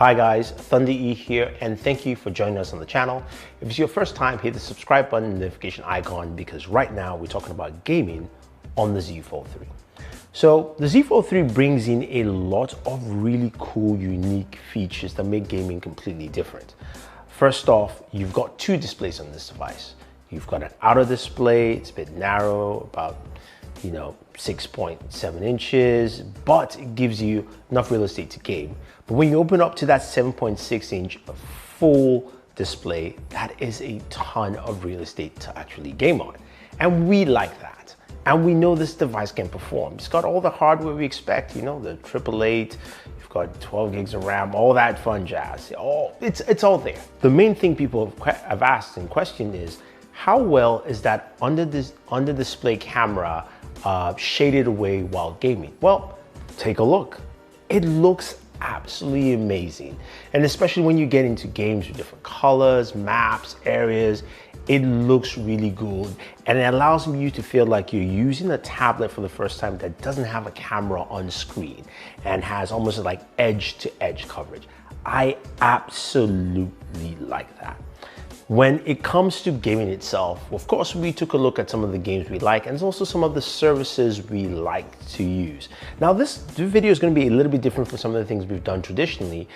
Hi guys, Thunder E here, and thank you for joining us on the channel. If it's your first time, hit the subscribe button and notification icon because right now we're talking about gaming on the Z Fold 3. So the Z Fold 3 brings in a lot of really cool, unique features that make gaming completely different. First off, you've got two displays on this device. You've got an outer display, it's a bit narrow, about 6.7 inches, but it gives you enough real estate to game. But when you open up to that 7.6 inch full display, that is a ton of real estate to actually game on. And we like that. And we know this device can perform. It's got all the hardware we expect, the 888, you've got 12 gigs of RAM, all that fun jazz. It's all there. The main thing people have asked and questioned is, how well is that under display camera shaded away while gaming? Well, take a look. It looks absolutely amazing. And especially when you get into games with different colors, maps, areas, it looks really good. And it allows you to feel like you're using a tablet for the first time that doesn't have a camera on screen and has almost like edge to edge coverage. I absolutely like that. When it comes to gaming itself, of course, we took a look at some of the games we like and also some of the services we like to use. Now, this video is going to be a little bit different from some of the things we've done traditionally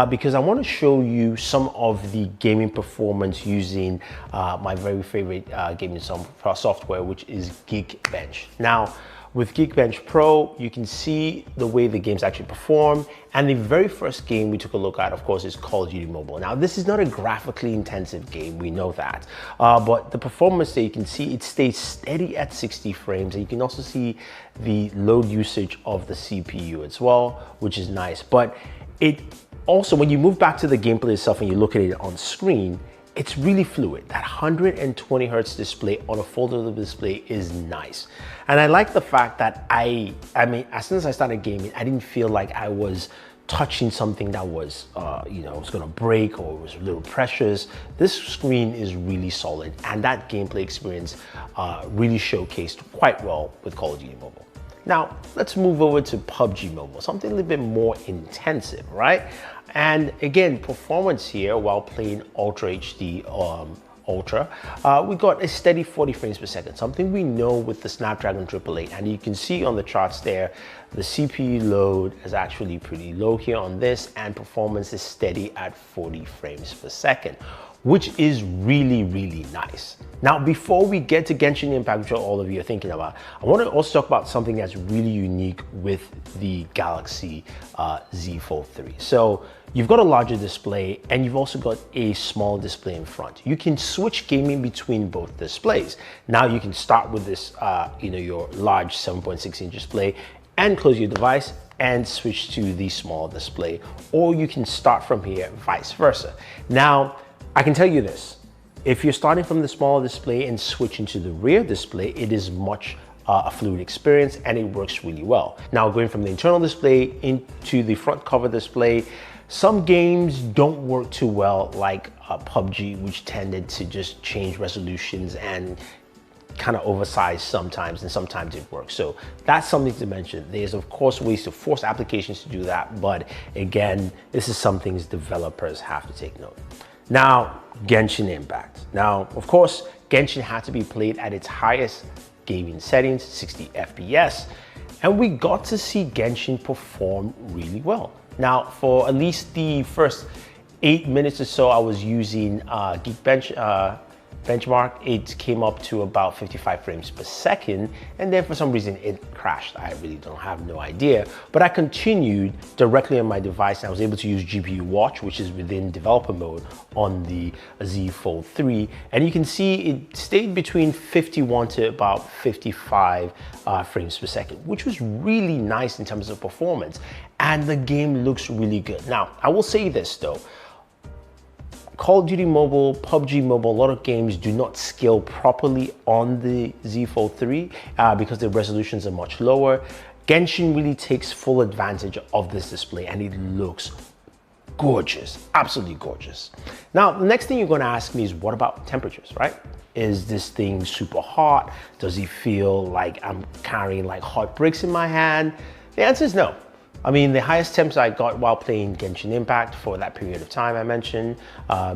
because I want to show you some of the gaming performance using my very favorite gaming software, which is Geekbench. Now, with Geekbench Pro, you can see the way the games actually perform. And the very first game we took a look at, of course, is Call of Duty Mobile. Now, this is not a graphically intensive game, we know that. But the performance that you can see, it stays steady at 60 frames. And you can also see the load usage of the CPU as well, which is nice. But it also, when you move back to the gameplay itself and you look at it on screen, it's really fluid. That 120 hertz display on a foldable display is nice. And I like the fact that I mean, as soon as I started gaming, I didn't feel like I was touching something that was, was gonna break or was a little precious. This screen is really solid, and that gameplay experience really showcased quite well with Call of Duty Mobile. Now, let's move over to PUBG Mobile, something a little bit more intensive, right? And again, performance here while playing Ultra HD Ultra, we got a steady 40 frames per second, something we know with the Snapdragon 888. And you can see on the charts there, the CPU load is actually pretty low here on this, and performance is steady at 40 frames per second, which is really, really nice. Now, before we get to Genshin Impact, which all of you are thinking about, I want to also talk about something that's really unique with the Galaxy Z Fold 3. So you've got a larger display and you've also got a small display in front. You can switch gaming between both displays. Now you can start with this, your large 7.6 inch display and close your device and switch to the small display, or you can start from here, vice versa. Now, I can tell you this, if you're starting from the smaller display and switching to the rear display, it is much a fluid experience and it works really well. Now, going from the internal display into the front cover display, some games don't work too well, like PUBG, which tended to just change resolutions and kind of oversized sometimes, and sometimes it works. So that's something to mention. There's of course ways to force applications to do that, but again, this is some things developers have to take note. Now, Genshin Impact. Now, of course, Genshin had to be played at its highest gaming settings, 60 FPS, and we got to see Genshin perform really well. Now, for at least the first 8 minutes or so, I was using Geekbench benchmark. It came up to about 55 frames per second, and then for some reason it crashed. I really have no idea, but I continued directly on my device and I was able to use GPU watch, which is within developer mode on the Z Fold 3, and you can see it stayed between 51 to about 55 frames per second, which was really nice in terms of performance, and the game looks really good. Now, I will say this though, Call of Duty Mobile, PUBG Mobile, a lot of games do not scale properly on the Z Fold 3 because the resolutions are much lower. Genshin really takes full advantage of this display and it looks gorgeous, absolutely gorgeous. Now, the next thing you're gonna ask me is, what about temperatures, right? Is this thing super hot? Does it feel like I'm carrying like hot bricks in my hand? The answer is no. I mean, the highest temps I got while playing Genshin Impact for that period of time I mentioned,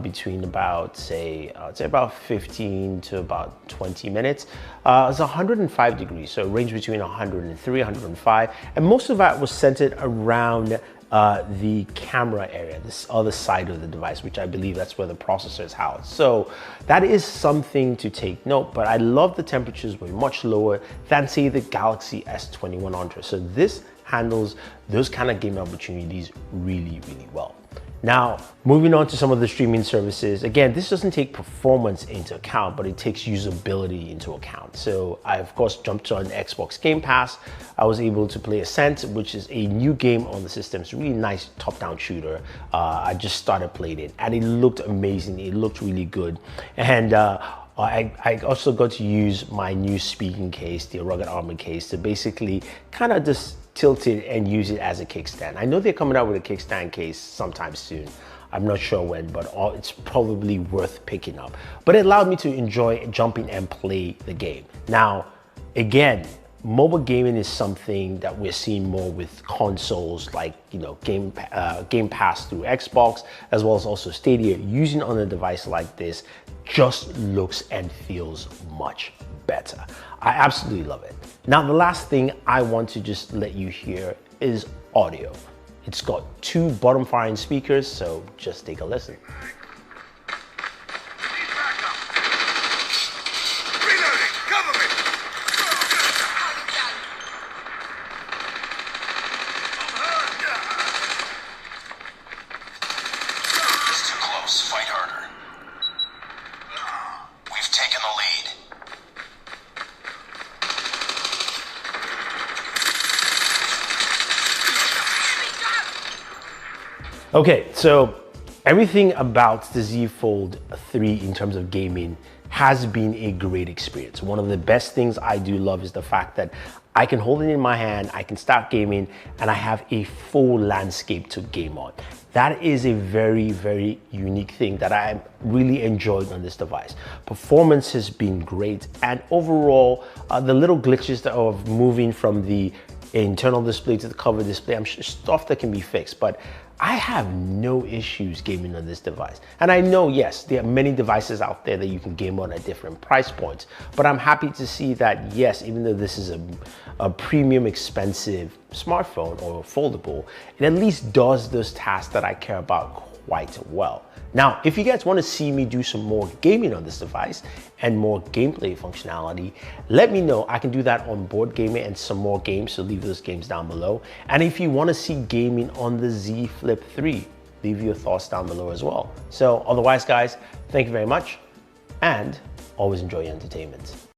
between about, I'd say about 15 to about 20 minutes, it's 105 degrees. So it ranged between 103, 105. And most of that was centered around the camera area, this other side of the device, which I believe that's where the processor is housed. So that is something to take note, but I love the temperatures were much lower than say the Galaxy S21 Ultra. So this handles those kind of game opportunities really, really well. Now, moving on to some of the streaming services, again, this doesn't take performance into account, but it takes usability into account. So I, of course, jumped on Xbox Game Pass. I was able to play Ascent, which is a new game on the system. It's a really nice top-down shooter. I just started playing it, and it looked amazing. It looked really good. And I also got to use my new speaking case, the rugged armor case, to basically kind of just tilt it and use it as a kickstand. I know they're coming out with a kickstand case sometime soon. I'm not sure when, but it's probably worth picking up. But it allowed me to enjoy jumping and play the game. Now, again, mobile gaming is something that we're seeing more with consoles like, you know, Game Pass through Xbox, as well as also Stadia. Using on a device like this just looks and feels much better. I absolutely love it. Now, the last thing I want to just let you hear is audio. It's got 2 bottom firing speakers, so just take a listen. Okay, so everything about the Z Fold 3 in terms of gaming has been a great experience. One of the best things I do love is the fact that I can hold it in my hand, I can start gaming, and I have a full landscape to game on. That is a very, very unique thing that I really enjoyed on this device. Performance has been great, and overall, the little glitches of moving from the internal display to the cover display, I'm sure stuff that can be fixed, but I have no issues gaming on this device. And I know, yes, there are many devices out there that you can game on at different price points, but I'm happy to see that, yes, even though this is a premium expensive smartphone or foldable, it at least does those tasks that I care about quite well. Now, if you guys want to see me do some more gaming on this device and more gameplay functionality, let me know. I can do that on board gaming and some more games, so leave those games down below. And if you want to see gaming on the Z Flip 3, leave your thoughts down below as well. So otherwise, guys, thank you very much, and always enjoy your entertainment.